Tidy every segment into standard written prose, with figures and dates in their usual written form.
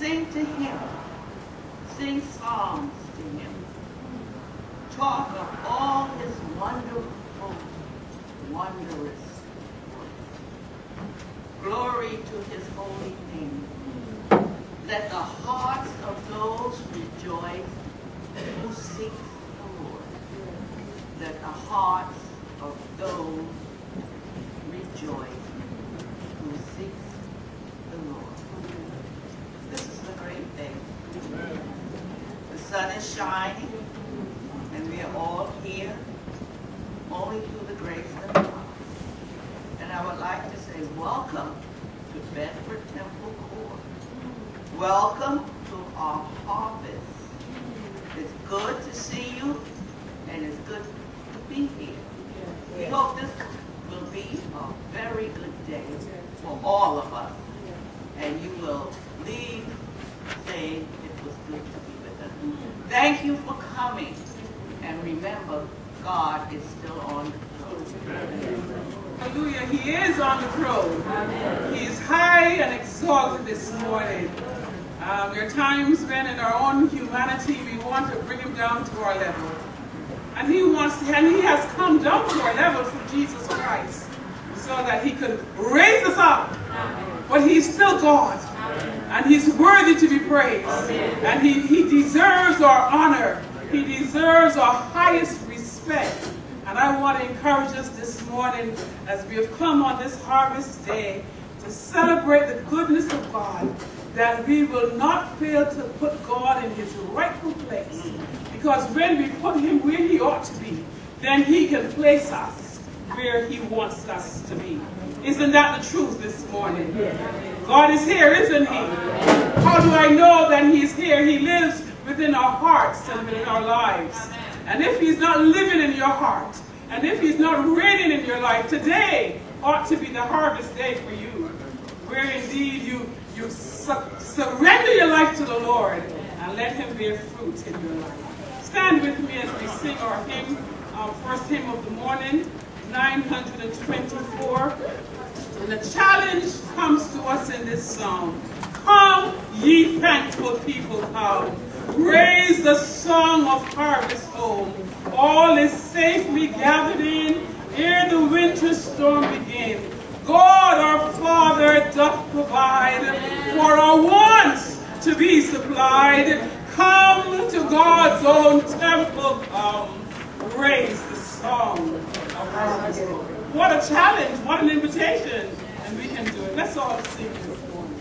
Sing to him. Sing songs to him. Talk of all his wonderful, wondrous works. Glory to his holy name. Let the hearts of those rejoice who seek the Lord. Let the hearts of those rejoice who seek the Lord. This is a great day. The sun is shining, and we are all here only through the grace of God. And I would like to say welcome to Bedford Temple Court. Welcome to our harvest. It's good to see you, and it's good to be here. We hope this will be a very good day for all of us, and you will leave saying it was good to be with us. Thank you for coming, and remember, God is still on the throne. Hallelujah, he is on the throne. Amen. He is high and exalted this morning. There are times when in our own humanity we want to bring him down to our level. And he has come down to our level through Jesus Christ so that he could raise us up. But he's still God. And he's worthy to be praised. And he deserves our honor. He deserves our highest respect. And I want to encourage us this morning as we have come on this harvest day to celebrate the goodness of God, that we will not fail to put God in his rightful place. Because when we put him where he ought to be, then he can place us where he wants us to be. Isn't that the truth this morning? God is here, isn't he? How do I know that he's here? He lives within our hearts and within our lives. And if he's not living in your heart, and if he's not reigning in your life, today ought to be the harvest day for you, where indeed you surrender your life to the Lord and let him bear fruit in your life. Stand with me as we sing our hymn, our first hymn of the morning, 924. And the challenge comes to us in this song. Come, ye thankful people, come. Raise the song of harvest home. All is safely gathered in, ere the winter storm begin. God our Father doth provide for our wants to be supplied. Come to God's own temple, come. Raise the song of harvest home. What a challenge, what an invitation. And we can do it. Let's all sing this morning.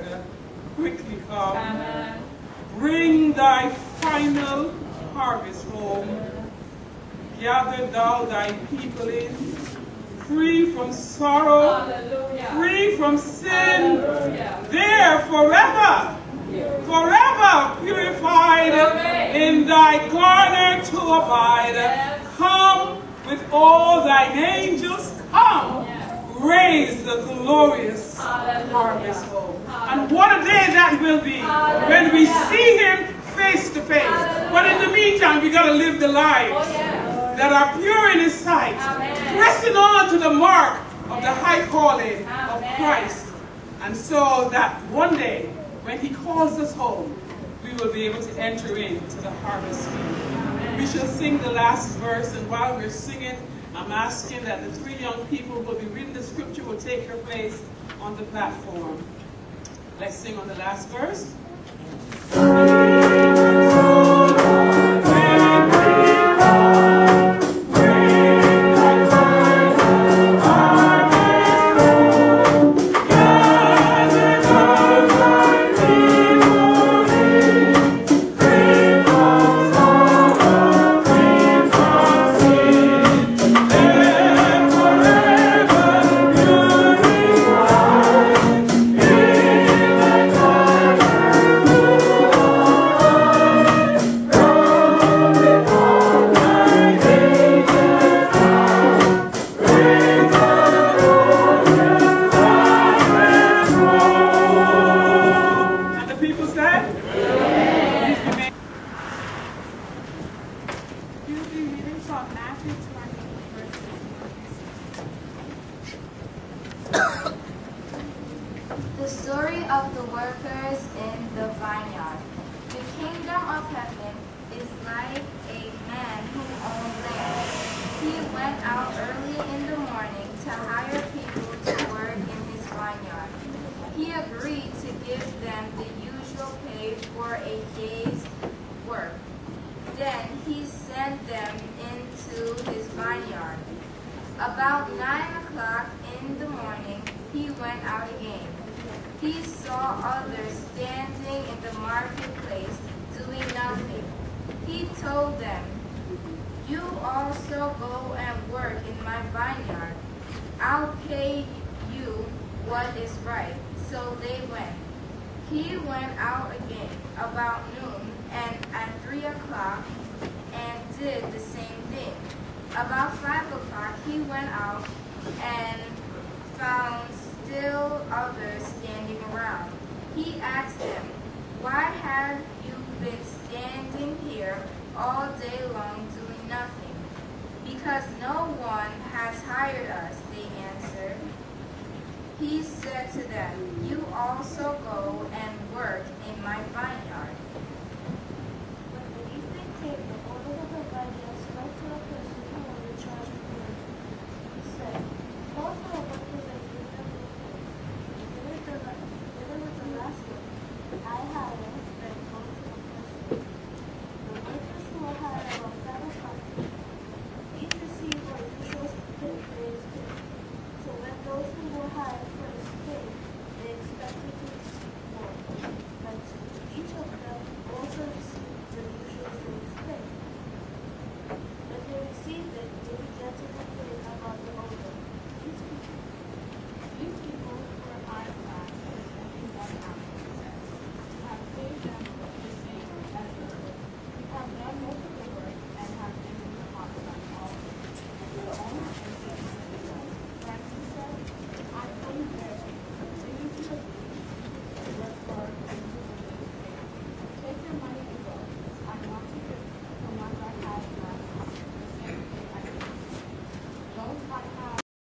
Lord, quickly come. Amen. Bring thy final harvest home. Gather thou thy people in, free from sorrow, Hallelujah. free from sin, Hallelujah. there forever, forever purified, Amen. in thy corner to abide. Yes. Come with all thine angels, come, Yes. raise the glorious Hallelujah. harvest home. And Hallelujah. what a day that will be when we Hallelujah. see him face to face. Hallelujah. But in the meantime, we got to live the lives Oh, yes. that are pure in his sight, Amen. pressing on to the mark of the high calling of Amen. Christ. And so that one day, when he calls us home, we will be able to enter into the harvest field. We shall sing the last verse, and while we're singing, I'm asking that the three young people who will be reading the scripture will take their place on the platform. Let's sing on the last verse. And the people said? You will be reading from Matthew 20, verse 1. The story of the workers in the vineyard. The kingdom of heaven is like a man who owned land. He went out early in the morning to hire people to work in his vineyard. He agreed to give them the usual pay for a day's work. Then he sent them into his vineyard. About 9 o'clock in the morning, he went out again. He saw others standing in the marketplace doing nothing. He told them, "You also go and work in my vineyard. I'll pay you what is right." So they went. He went out again about noon and at 3 o'clock and did the same thing. About 5 o'clock he went out and found still others standing around. He asked them, "Why have you been standing here all day long doing nothing?" "Because no one has hired us," they answered. He said to them, "You also go and work in my vineyard."